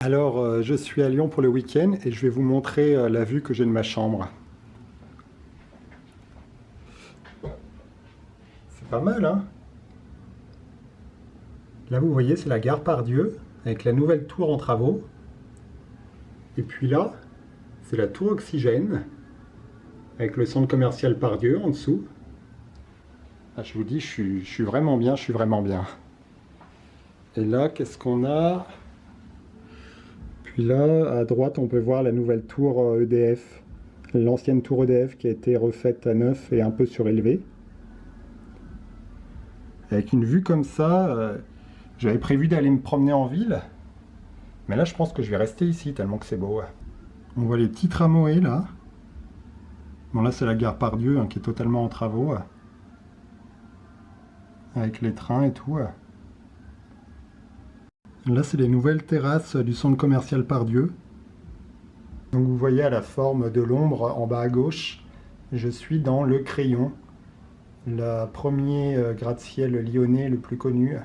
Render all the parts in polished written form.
Alors, je suis à Lyon pour le week-end et je vais vous montrer la vue que j'ai de ma chambre. C'est pas mal, hein? Là, vous voyez, c'est la gare Pardieu, avec la nouvelle tour en travaux. Et puis là, c'est la tour Oxygène, avec le centre commercial Pardieu en dessous. Ah, je vous dis, je suis vraiment bien, je suis vraiment bien. Et là, qu'est-ce qu'on a? Puis là, à droite, on peut voir la nouvelle tour EDF. L'ancienne tour EDF qui a été refaite à neuf et un peu surélevée. Avec une vue comme ça, j'avais prévu d'aller me promener en ville. Mais là, je pense que je vais rester ici, tellement que c'est beau. On voit les petits tramways, là. Bon, là, c'est la gare Pardieu, qui est totalement en travaux. Avec les trains et tout. Là, c'est les nouvelles terrasses du centre commercial Pardieu. Donc, vous voyez à la forme de l'ombre en bas à gauche, je suis dans le Crayon, le premier gratte-ciel lyonnais le plus connu,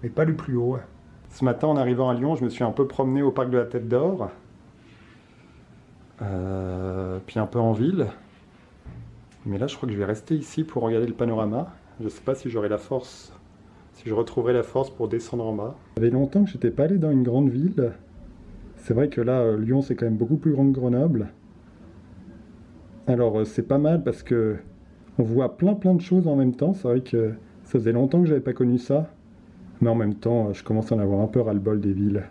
mais pas le plus haut. Ce matin, en arrivant à Lyon, je me suis un peu promené au parc de la Tête d'Or, puis un peu en ville. Mais là, je crois que je vais rester ici pour regarder le panorama. Je ne sais pas si j'aurai la force, si je retrouverai la force pour descendre en bas. Ça fait longtemps que je n'étais pas allé dans une grande ville. C'est vrai que là, Lyon, c'est quand même beaucoup plus grand que Grenoble. Alors, c'est pas mal parce que on voit plein de choses en même temps. C'est vrai que ça faisait longtemps que j'avais pas connu ça. Mais en même temps, je commence à en avoir un peu ras-le-bol des villes.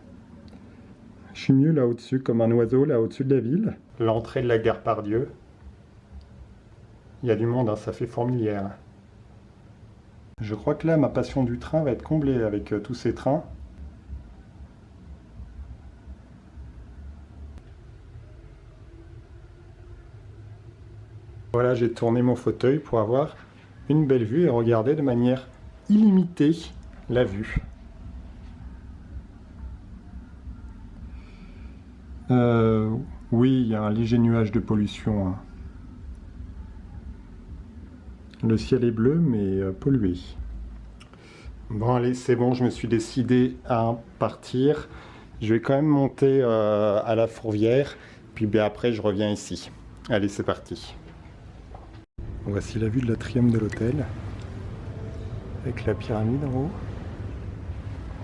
Je suis mieux là au-dessus, comme un oiseau là au-dessus de la ville. L'entrée de la gare Pardieu. Il y a du monde, hein, ça fait fourmilière. Je crois que là, ma passion du train va être comblée avec tous ces trains. Voilà, j'ai tourné mon fauteuil pour avoir une belle vue et regarder de manière illimitée la vue. Oui, il y a un léger nuage de pollution, hein. Le ciel est bleu, mais pollué. Bon, allez, c'est bon, je me suis décidé à partir. Je vais quand même monter à la Fourvière, puis bien après, je reviens ici. Allez, c'est parti. Voici la vue de l'atrium de l'hôtel, avec la pyramide en haut,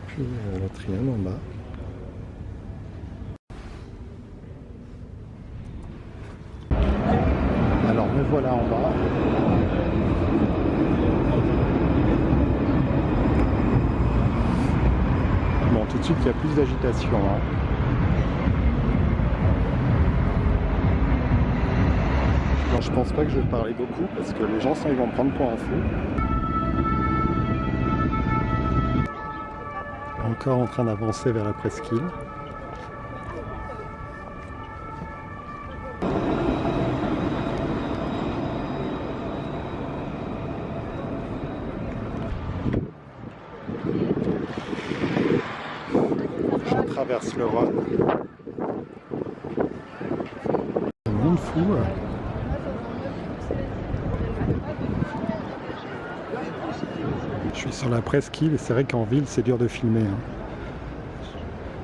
puis l'atrium en bas. Alors me voilà en bas. Bon, tout de suite, il y a plus d'agitation, hein. Bon, je pense pas que je vais parler beaucoup parce que les gens ils vont me prendre pour un fou. Encore en train d'avancer vers la presqu'île. Je traverse le Rhône. Un monde fou. Je suis sur la presqu'île et c'est vrai qu'en ville c'est dur de filmer, hein.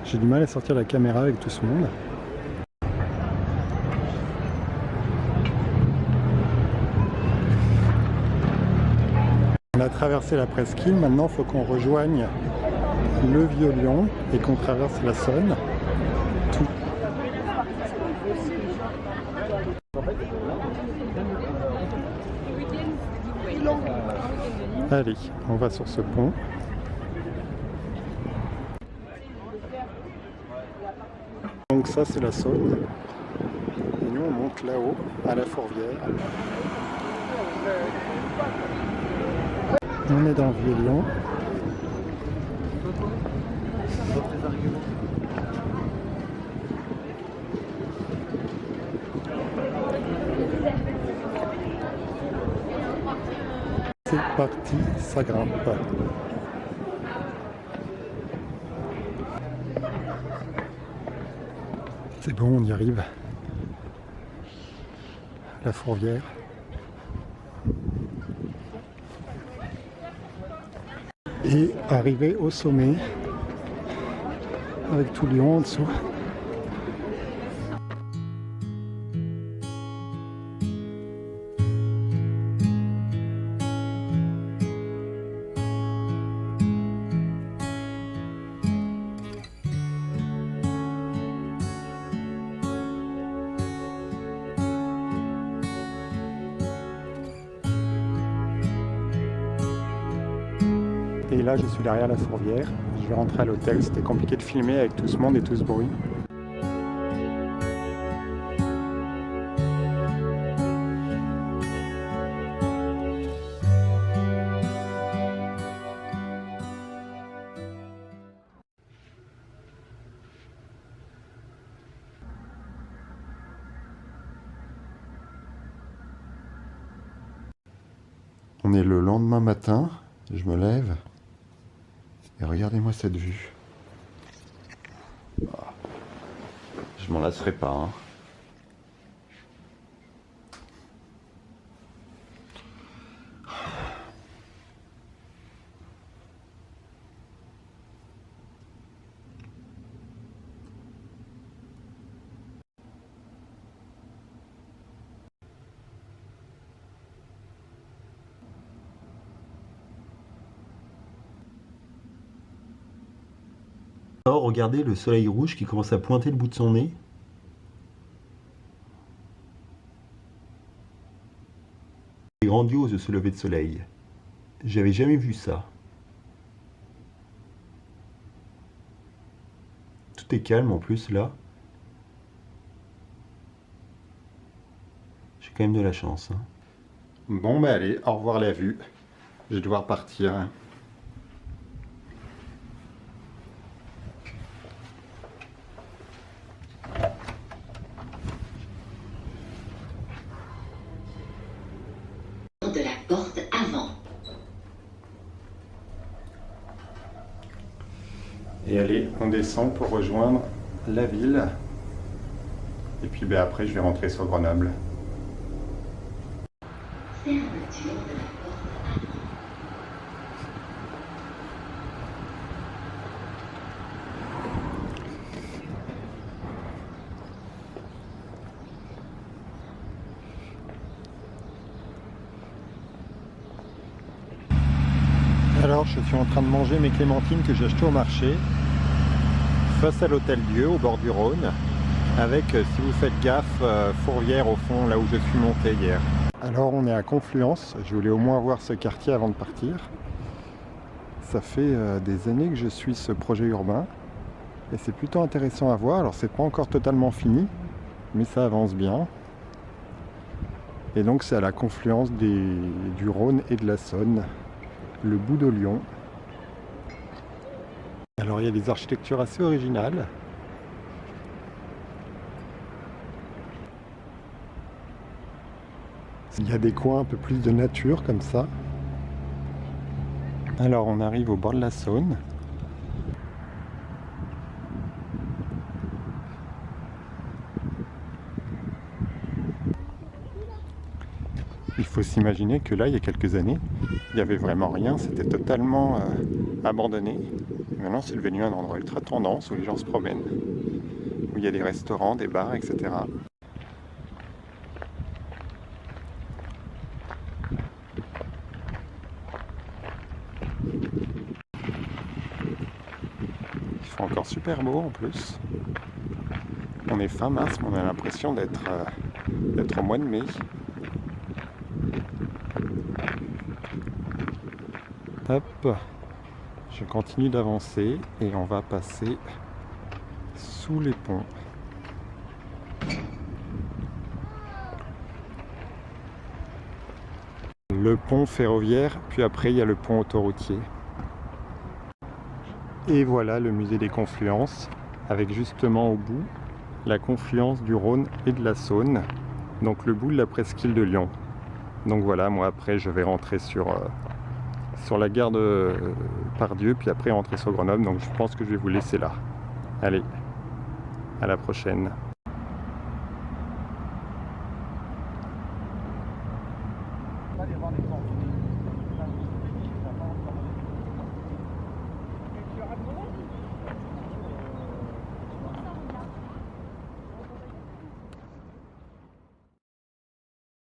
J'ai du mal à sortir la caméra avec tout ce monde. On a traversé la presqu'île, maintenant il faut qu'on rejoigne le Vieux-Lyon et qu'on traverse la Saône. Allez, on va sur ce pont. Donc ça c'est la Saône. Et nous on monte là-haut, à la Fourvière. On est dans le Vieux-Lyon. C'est parti, ça grimpe. C'est bon, on y arrive. La Fourvière. Et arrivé au sommet, avec tout Lyon en dessous. Et là, je suis derrière la Fourvière. Je vais rentrer à l'hôtel. C'était compliqué de filmer avec tout ce monde et tout ce bruit. On est le lendemain matin. Je me lève. Et regardez-moi cette vue. Je m'en lasserai pas. Hein. Oh, regardez le soleil rouge qui commence à pointer le bout de son nez. C'est grandiose ce lever de soleil. J'avais jamais vu ça. Tout est calme en plus là. J'ai quand même de la chance. Hein. Bon bah allez, au revoir la vue. Je vais devoir partir. De la porte avant. Et allez, on descend pour rejoindre la ville. Et puis ben, après, je vais rentrer sur Grenoble. Fermeture de la porte avant. Alors, je suis en train de manger mes clémentines que j'ai achetées au marché, face à l'Hôtel Dieu, au bord du Rhône, avec, si vous faites gaffe, Fourvière au fond, là où je suis monté hier. Alors, on est à Confluence. Je voulais au moins voir ce quartier avant de partir. Ça fait des années que je suis ce projet urbain, et c'est plutôt intéressant à voir. Alors, c'est pas encore totalement fini, mais ça avance bien. Et donc, c'est à la confluence du Rhône et de la Saône. Le bout de Lyon. Alors il y a des architectures assez originales. Il y a des coins un peu plus de nature comme ça. Alors on arrive au bord de la Saône. Il faut s'imaginer que là, il y a quelques années, il n'y avait vraiment rien, c'était totalement abandonné. Et maintenant, c'est devenu un endroit ultra tendance où les gens se promènent, où il y a des restaurants, des bars, etc. Il fait encore super beau en plus. On est fin mars, mais on a l'impression d'être au mois de mai. Hop, je continue d'avancer et on va passer sous les ponts. Le pont ferroviaire, puis après il y a le pont autoroutier. Et voilà le musée des confluences, avec justement au bout la confluence du Rhône et de la Saône, donc le bout de la presqu'île de Lyon. Donc voilà, moi après je vais rentrer sur la gare de Pardieu, puis après rentrer sur Grenoble, donc je pense que je vais vous laisser là. Allez, à la prochaine.